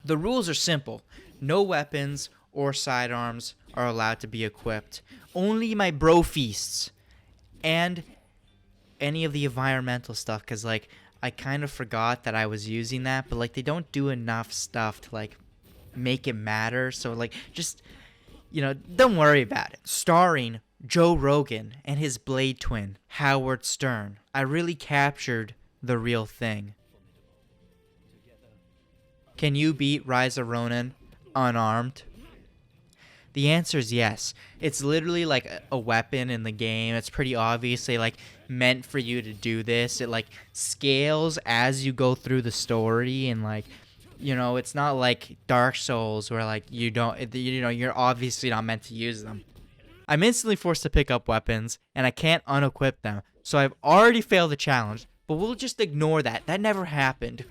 The rules are simple. No weapons or sidearms are allowed to be equipped. Only my bro feasts and any of the environmental stuff, because like I kind of forgot that I was using that, but like they don't do enough stuff to like make it matter. So like just don't worry about it. Starring Joe Rogan and his blade twin, Howard Stern. I really captured the real thing. Can you beat Rise of Ronin unarmed? The answer is yes. It's literally like a weapon in the game. It's pretty obviously like meant for you to do this. It like scales as you go through the story, and like it's not like Dark Souls where like you're obviously not meant to use them. I'm instantly forced to pick up weapons and I can't unequip them. So I've already failed the challenge, but we'll just ignore that. That never happened.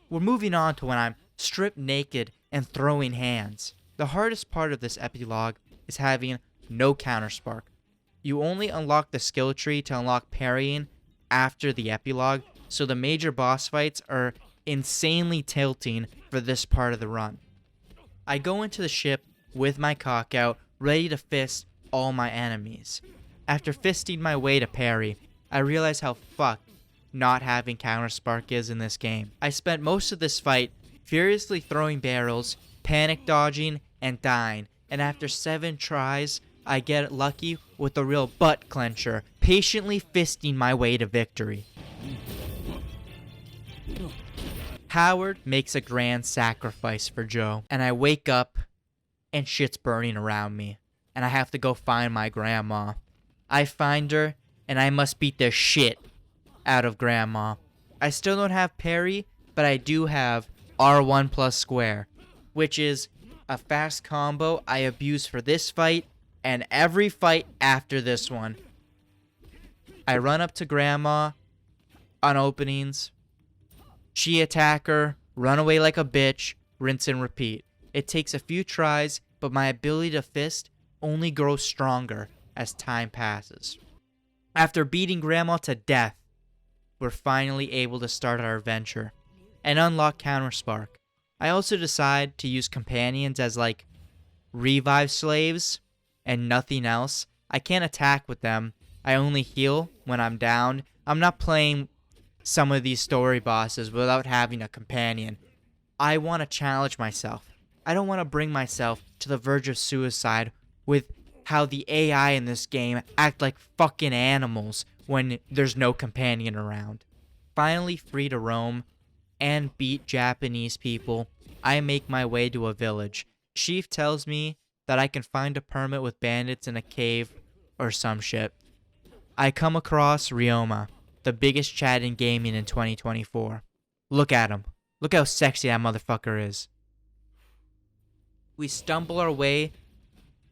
We're moving on to when I'm stripped naked and throwing hands. The hardest part of this epilogue is having no counterspark. You only unlock the skill tree to unlock parrying after the epilogue, so the major boss fights are insanely tilting for this part of the run. I go into the ship with my cock out, ready to fist all my enemies. After fisting my way to parry, I realize how fucked not having counterspark is in this game. I spent most of this fight furiously throwing barrels, panic dodging, and dying, and after 7 tries, I get lucky with a real butt clencher, patiently fisting my way to victory. Howard makes a grand sacrifice for Joe, and I wake up and shit's burning around me, and I have to go find my grandma. I find her, and I must beat the shit out of grandma. I still don't have parry, but I do have R1 plus square, which is a fast combo I abuse for this fight and every fight after this one. I run up to grandma on openings. She attack her, run away like a bitch, rinse and repeat. It takes a few tries, but my ability to fist only grows stronger as time passes. After beating grandma to death, we're finally able to start our adventure and unlock counterspark. I also decide to use companions as like revive slaves and nothing else. I can't attack with them. I only heal when I'm down. I'm not playing some of these story bosses without having a companion. I want to challenge myself. I don't want to bring myself to the verge of suicide with how the AI in this game act like fucking animals when there's no companion around. Finally free to roam and beat Japanese people, I make my way to a village. Chief tells me that I can find a permit with bandits in a cave or some shit. I come across Ryoma, the biggest chat in gaming in 2024. Look at him. Look how sexy that motherfucker is. We stumble our way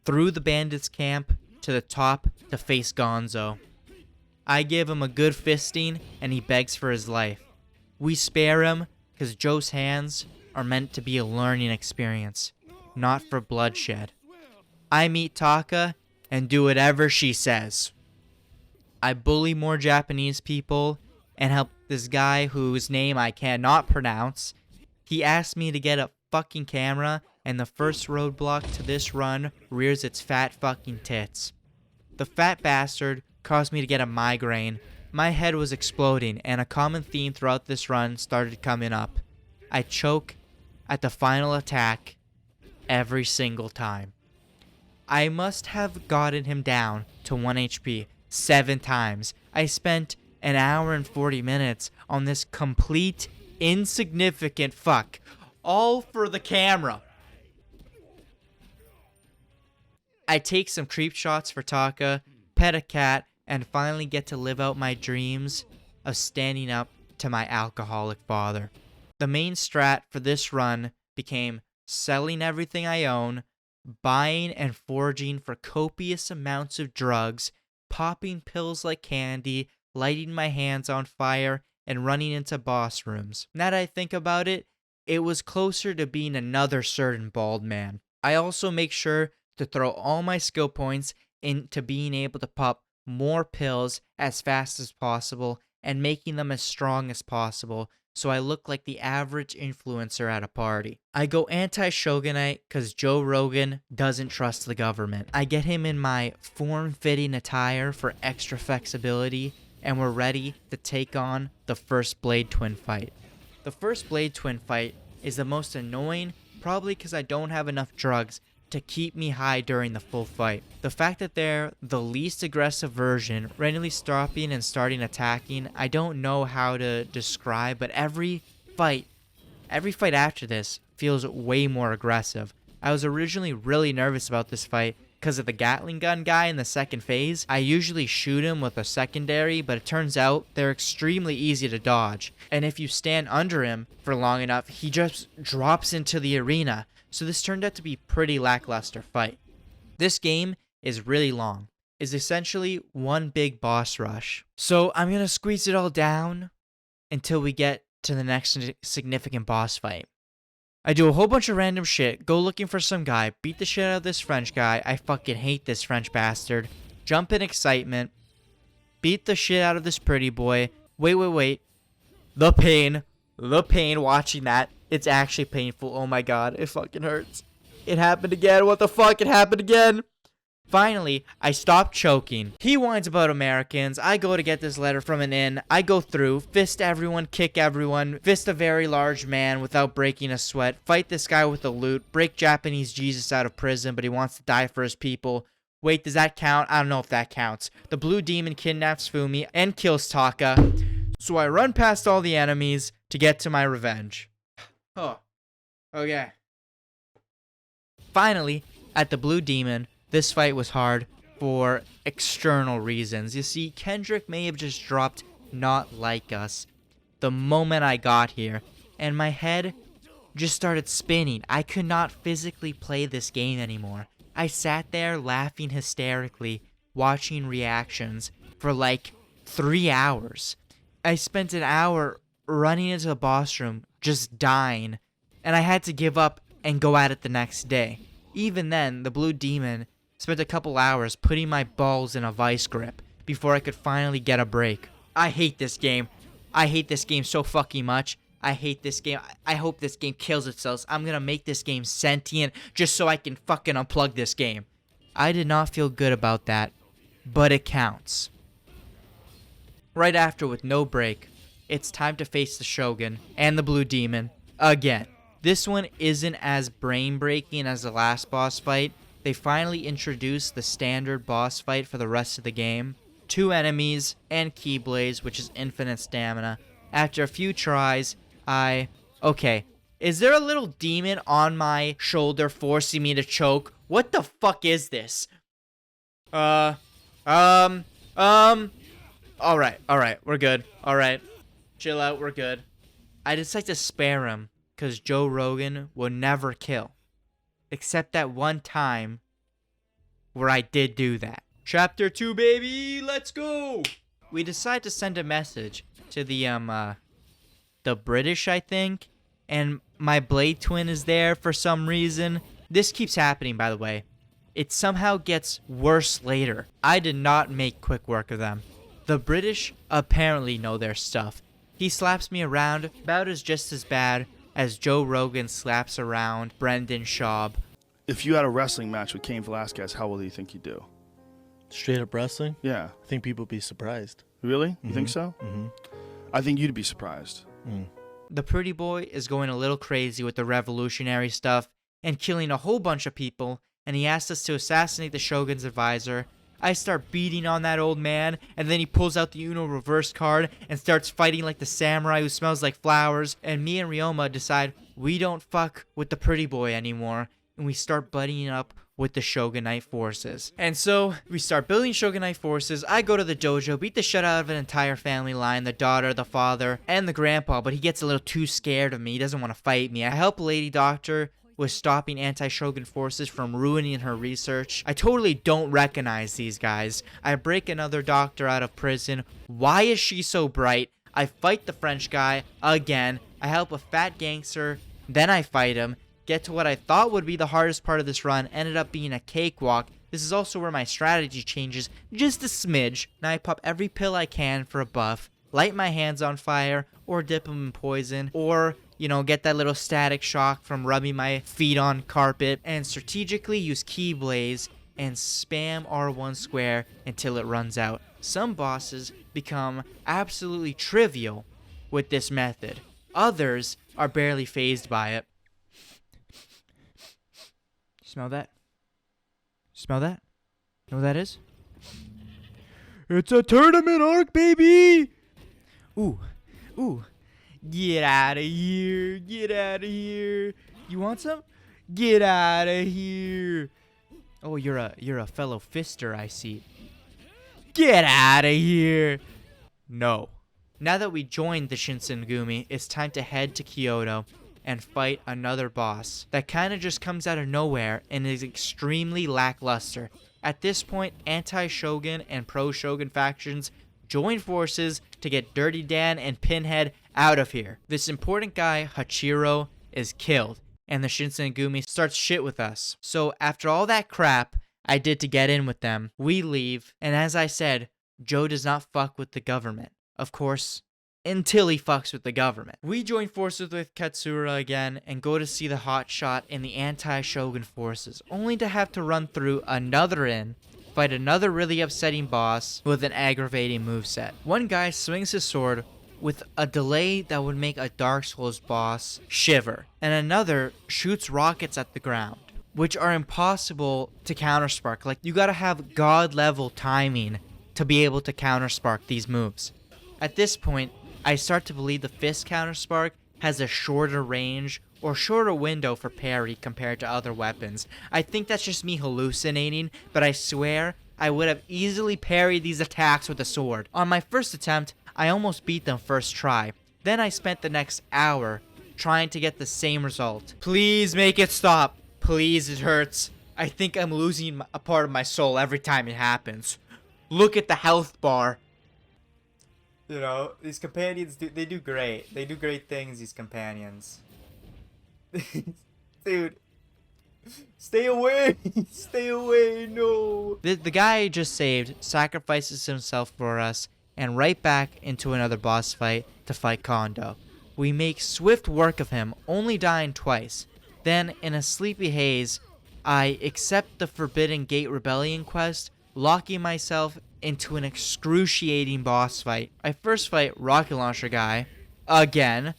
through the bandits' camp to the top to face Gonzo. I give him a good fisting and he begs for his life. We spare him because Joe's hands are meant to be a learning experience, not for bloodshed. I meet Taka and do whatever she says. I bully more Japanese people and help this guy whose name I cannot pronounce. He asked me to get a fucking camera, and the first roadblock to this run rears its fat fucking tits. The fat bastard caused me to get a migraine. My head was exploding, and a common theme throughout this run started coming up. I choke at the final attack every single time. I must have gotten him down to 1 HP 7 times. I spent an hour and 40 minutes on this complete insignificant fuck, all for the camera. I take some creep shots for Taka, pet a cat, and finally get to live out my dreams of standing up to my alcoholic father. The main strat for this run became selling everything I own, buying and foraging for copious amounts of drugs, popping pills like candy, lighting my hands on fire, and running into boss rooms. Now that I think about it, it was closer to being another certain bald man. I also make sure to throw all my skill points into being able to pop more pills as fast as possible and making them as strong as possible so I look like the average influencer at a party. I go anti-shogunite because Joe Rogan doesn't trust the government. I get him in my form-fitting attire for extra flexibility, and we're ready to take on the first Blade Twin fight. The first Blade Twin fight is the most annoying, probably because I don't have enough drugs to keep me high during the full fight. The fact that they're the least aggressive version, randomly stopping and starting attacking, I don't know how to describe, but every fight after this feels way more aggressive. I was originally really nervous about this fight because of the Gatling gun guy in the second phase. I usually shoot him with a secondary, but it turns out they're extremely easy to dodge. And if you stand under him for long enough, he just drops into the arena. So this turned out to be a pretty lackluster fight. This game is really long. It's essentially one big boss rush. So I'm going to squeeze it all down until we get to the next significant boss fight. I do a whole bunch of random shit, go looking for some guy, beat the shit out of this French guy, I fucking hate this French bastard, jump in excitement, beat the shit out of this pretty boy, wait, the pain watching that, it's actually painful, oh my god, it fucking hurts. It happened again, what the fuck, it happened again! Finally, I stop choking. He whines about Americans. I go to get this letter from an inn. I go through, fist everyone, kick everyone, fist a very large man without breaking a sweat, fight this guy with a loot, break Japanese Jesus out of prison, but he wants to die for his people. Wait, does that count? I don't know if that counts. The blue demon kidnaps Fumi and kills Taka. So I run past all the enemies to get to my revenge. Oh, okay. Finally, at the blue demon, this fight was hard for external reasons. You see, Kendrick may have just dropped Not Like Us the moment I got here, and my head just started spinning. I could not physically play this game anymore. I sat there laughing hysterically, watching reactions for like 3 hours. I spent an hour running into the boss room, just dying, and I had to give up and go at it the next day. Even then, the blue demon spent a couple hours putting my balls in a vice grip before I could finally get a break. I hate this game. I hate this game so fucking much. I hate this game. I hope this game kills itself. I'm gonna make this game sentient just so I can fucking unplug this game. I did not feel good about that, but it counts. Right after, with no break, it's time to face the Shogun and the Blue Demon again. This one isn't as brain-breaking as the last boss fight. They finally introduced the standard boss fight for the rest of the game. 2 enemies and Keyblades, which is infinite stamina. After a few tries, Okay, is there a little demon on my shoulder forcing me to choke? What the fuck is this? Alright, we're good. Alright, chill out, we're good. I decide to spare him, because Joe Rogan will never kill. Except that one time where I did do that. Chapter 2, baby! Let's go! We decide to send a message to the British, I think. And my Blade Twin is there for some reason. This keeps happening, by the way. It somehow gets worse later. I did not make quick work of them. The British apparently know their stuff. He slaps me around about just as bad as Joe Rogan slaps around Brendan Schaub. If you had a wrestling match with Cain Velasquez, how well do you think you'd do? Straight up wrestling? Yeah. I think people would be surprised. Really? You think so? Mm-hmm. I think you'd be surprised. The pretty boy is going a little crazy with the revolutionary stuff and killing a whole bunch of people, and he asks us to assassinate the Shogun's advisor. I start beating on that old man, and then he pulls out the Uno reverse card and starts fighting like the samurai who smells like flowers, and me and Ryoma decide we don't fuck with the pretty boy anymore, and we start buddying up with the Shogunite forces. And so, we start building Shogunite forces. I go to the dojo, beat the shit out of an entire family line, the daughter, the father, and the grandpa, but he gets a little too scared of me. He doesn't want to fight me. I help Lady Doctor with stopping anti-Shogun forces from ruining her research. I totally don't recognize these guys. I break another doctor out of prison. Why is she so bright? I fight the French guy again. I help a fat gangster, then I fight him. Get to what I thought would be the hardest part of this run, ended up being a cakewalk. This is also where my strategy changes just a smidge. Now I pop every pill I can for a buff. light my hands on fire, or dip them in poison, or, get that little static shock from rubbing my feet on carpet, and strategically use Keyblaze and spam R1 square until it runs out. Some bosses become absolutely trivial with this method. Others are barely phased by it. Smell that? Smell that? Know what that is? It's a tournament arc, baby! Ooh. Get out of here. Get out of here. You want some? Get out of here. Oh, you're a fellow fister, I see. Get out of here. No. Now that we joined the Shinsengumi, it's time to head to Kyoto and fight another boss that kind of just comes out of nowhere and is extremely lackluster. At this point, anti-Shogun and pro-Shogun factions join forces to get Dirty Dan and Pinhead out of here. This important guy, Hachiro, is killed, and the Shinsengumi starts shit with us. So after all that crap I did to get in with them, we leave, and as I said, Joe does not fuck with the government. Of course, until he fucks with the government. We join forces with Katsura again and go to see the hotshot in the anti-Shogun forces, only to have to run through another inn, fight another really upsetting boss with an aggravating moveset. One guy swings his sword with a delay that would make a Dark Souls boss shiver, and another shoots rockets at the ground, which are impossible to counterspark. Like, you gotta have god level timing to be able to counterspark these moves. At this point, I start to believe the fist counterspark has a shorter range or shorter window for parry compared to other weapons. I think that's just me hallucinating, but I swear I would have easily parried these attacks with a sword. On my first attempt, I almost beat them first try. Then I spent the next hour trying to get the same result. Please make it stop. Please, it hurts. I think I'm losing a part of my soul every time it happens. Look at the health bar. These companions, they do great. They do great things, these companions. Dude. Stay away. Stay away, no. The guy I just saved sacrifices himself for us and right back into another boss fight to fight Kondo. We make swift work of him, only dying twice. Then, in a sleepy haze, I accept the Forbidden Gate Rebellion quest, locking myself into an excruciating boss fight. I first fight Rocket Launcher Guy, again.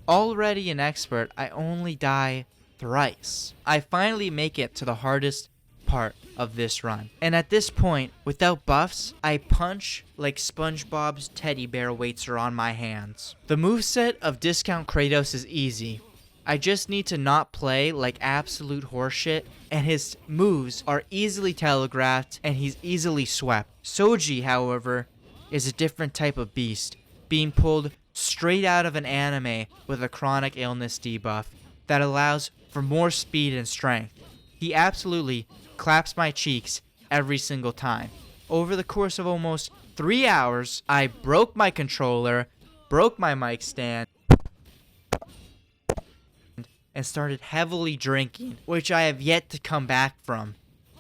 Already an expert, I only die thrice. I finally make it to the hardest part of this run. And at this point, without buffs, I punch like SpongeBob's teddy bear weights are on my hands. The moveset of Discount Kratos is easy. I just need to not play like absolute horseshit, and his moves are easily telegraphed and he's easily swept. Soji, however, is a different type of beast, being pulled straight out of an anime with a chronic illness debuff that allows for more speed and strength. He absolutely claps my cheeks every single time. Over the course of almost 3 hours, I broke my controller, broke my mic stand, and started heavily drinking, which I have yet to come back from.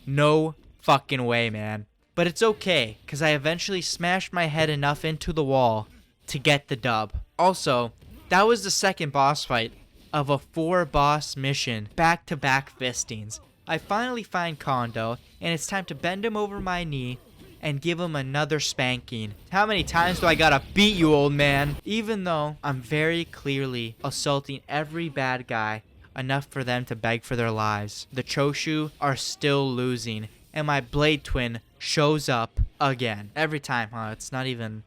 No fucking way, man. But it's okay, because I eventually smashed my head enough into the wall to get the dub. Also, that was the second boss fight of a 4-boss mission, back-to-back fistings. I finally find Kondo, and it's time to bend him over my knee and give him another spanking. How many times do I gotta beat you, old man? Even though I'm very clearly assaulting every bad guy enough for them to beg for their lives, the Choshu are still losing, and my Blade Twin shows up again. Every time, huh? It's not even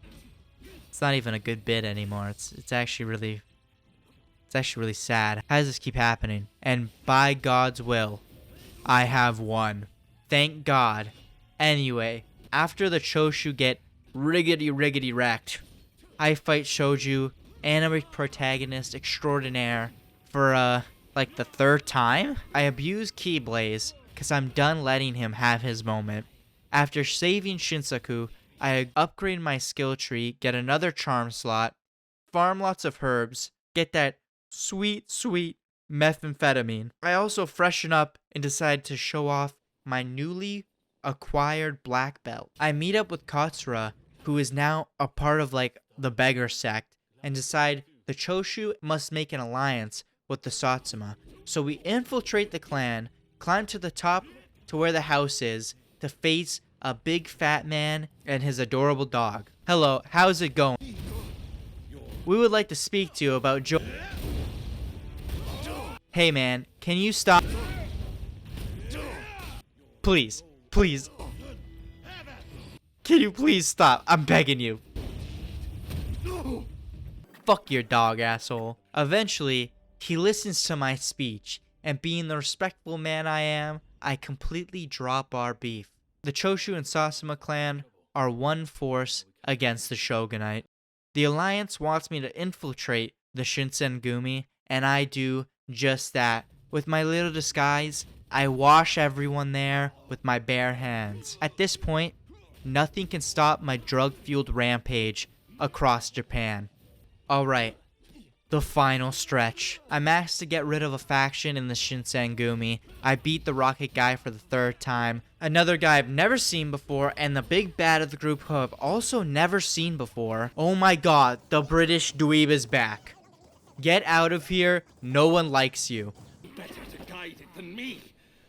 a good bit anymore. It's actually really sad. How does this keep happening? And by God's will, I have won. Thank God. Anyway, after the Choshu get riggedy wrecked, I fight Shoju, anime protagonist extraordinaire, for like the 3rd time. I abuse Keyblaze because I'm done letting him have his moment. After saving Shinsaku, I upgrade my skill tree, get another charm slot, farm lots of herbs, get that sweet methamphetamine. I also freshen up and decide to show off my newly acquired black belt. I meet up with Katsura, who is now a part of like the beggar sect, and decide the Choshu must make an alliance with the Satsuma. So we infiltrate the clan, climb to the top to where the house is, to face a big fat man and his adorable dog. Hello, how's it going? We would like to speak to you about Hey man, can you stop? Please, please. Can you please stop? I'm begging you. Fuck your dog, asshole. Eventually, he listens to my speech, and being the respectful man I am, I completely drop our beef. The Choshu and Satsuma clan are one force against the Shogunate. The Alliance wants me to infiltrate the Shinsengumi, and I do just that. With my little disguise, I wash everyone there with my bare hands. At this point, nothing can stop my drug-fueled rampage across Japan. Alright, the final stretch. I'm asked to get rid of a faction in the Shinsengumi. I beat the rocket guy for the 3rd time. Another guy I've never seen before, and the big bad of the group who I've also never seen before. Oh my god, the British dweeb is back. Get out of here, no one likes you. Better to guide it than me,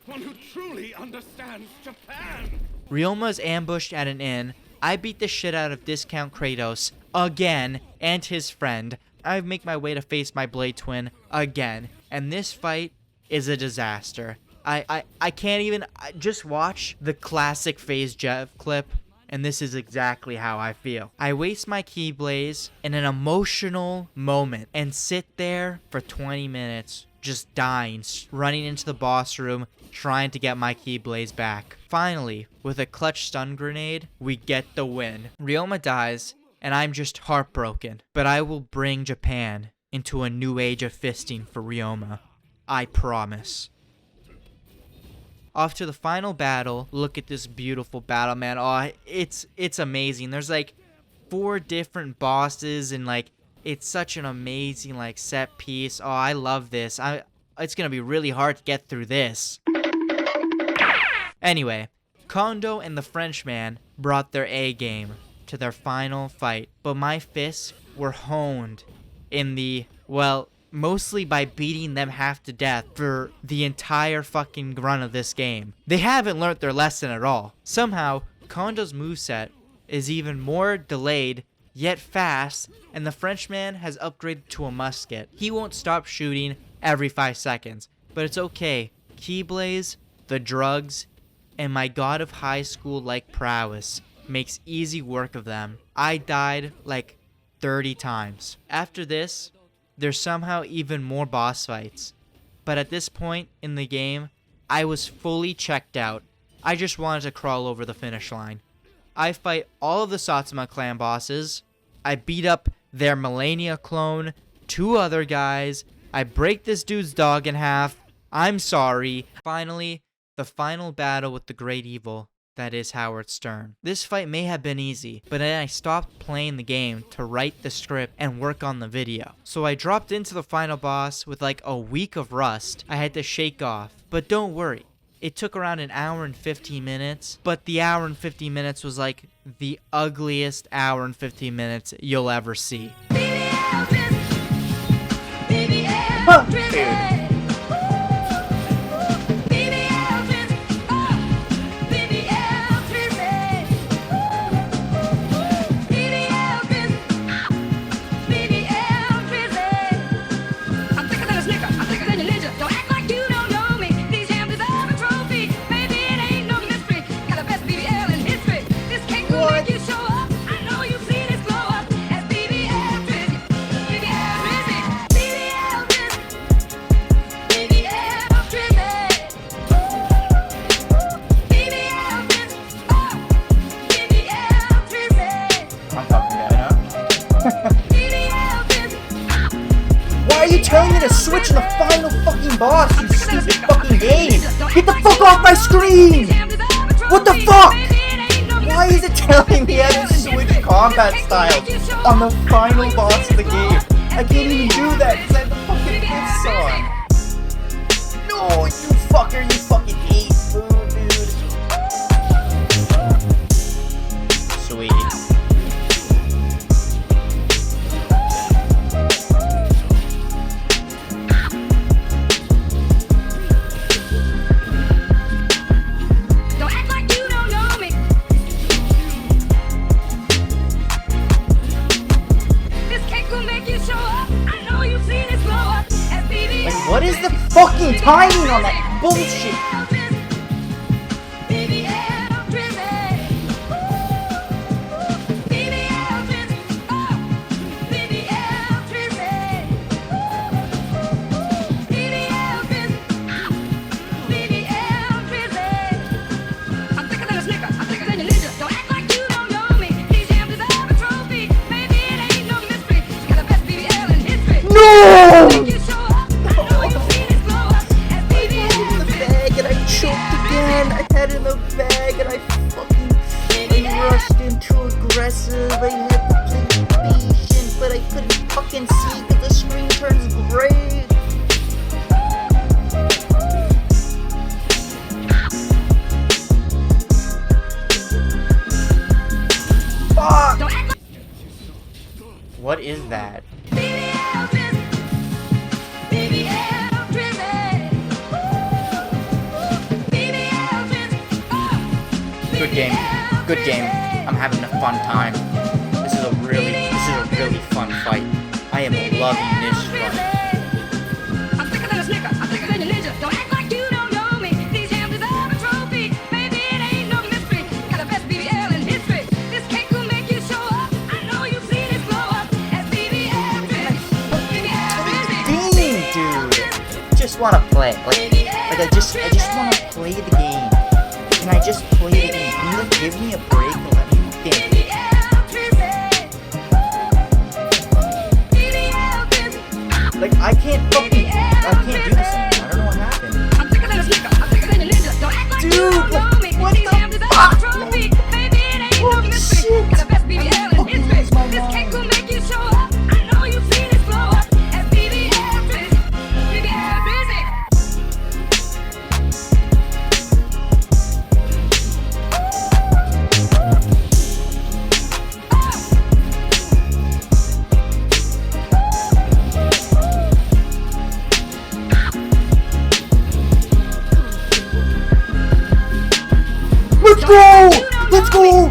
one who truly understands Japan. Ryoma is ambushed at an inn. I beat the shit out of Discount Kratos again, and his friend. I make my way to face my Blade Twin again, and this fight is a disaster. I can't even just watch the classic Phase Jeff clip, and this is exactly how I feel. I waste my Keyblaze in an emotional moment and sit there for 20 minutes just dying, running into the boss room, trying to get my Keyblaze back. Finally, with a clutch stun grenade, we get the win. Ryoma dies, and I'm just heartbroken. But I will bring Japan into a new age of fisting for Ryoma. I promise. Off to the final battle. Look at this beautiful battle, man. Oh, it's amazing. There's like 4 different bosses, and like it's such an amazing like set piece. Oh, I love this. It's gonna be really hard to get through this. Anyway, Kondo and the Frenchman brought their A game to their final fight, but my fists were honed in the, well, mostly by beating them half to death for the entire fucking run of this game. They haven't learnt their lesson at all. Somehow, Kondo's moveset is even more delayed, yet fast, and the Frenchman has upgraded to a musket. He won't stop shooting every 5 seconds, but it's okay. Keyblaze, the drugs, and my god of high school-like prowess makes easy work of them. I died like 30 times. After this, there's somehow even more boss fights. But at this point in the game, I was fully checked out. I just wanted to crawl over the finish line. I fight all of the Satsuma clan bosses. I beat up their Millennia clone, 2 other guys. I break this dude's dog in half. I'm sorry. Finally, the final battle with the great evil that is Howard Stern. This fight may have been easy, but then I stopped playing the game to write the script and work on the video. So I dropped into the final boss with like a week of rust I had to shake off. But don't worry, it took around an hour and 15 minutes, but the hour and 15 minutes was like the ugliest hour and 15 minutes you'll ever see. Why are you telling me to switch in the final fucking boss, you stupid fucking game? Get the fuck off my screen! What the fuck? Why is it telling me I have to switch combat styles on the final boss of the game? I can't even do that because I have the fucking bits on. No, you fucker, you fucking hate food, dude. Sweet. fucking timing on that bullshit. No! And I choked again. I had it in the bag and I rushed in too aggressive. I had to play patient, but I couldn't fucking see because the screen turns gray. Fuck! What is that? Good game. Good game. I'm having a fun time. This is a really fun fight. I am loving this fight. I'm thicker than a snicker. I'm thicker than a ninja. Don't act like you don't know me. These hams deserve a trophy. Maybe it ain't no mystery. Got the best BBL in history. This cake will make you show up. I know you've seen it blow up as BBL Drizzy. BBL Drizzy. Dude, just wanna play. I just wanna play the game. Can I just play the game? Can you give me a break and let me think? Like I can't do this anymore. I don't know what happened. I'm thicker than a snicker. I'm thicker than a ninja. Don't act like you Dude, don't know me. what These the hams deserve fuck? a trophy. Maybe it ain't no Holy mystery. shit. Got the best BBL in fucking history. lose my This cake mind. will make you show up. I know you've seen it blow up as BBL Drizzy. BBL Drizzy. Let's go! Let's go!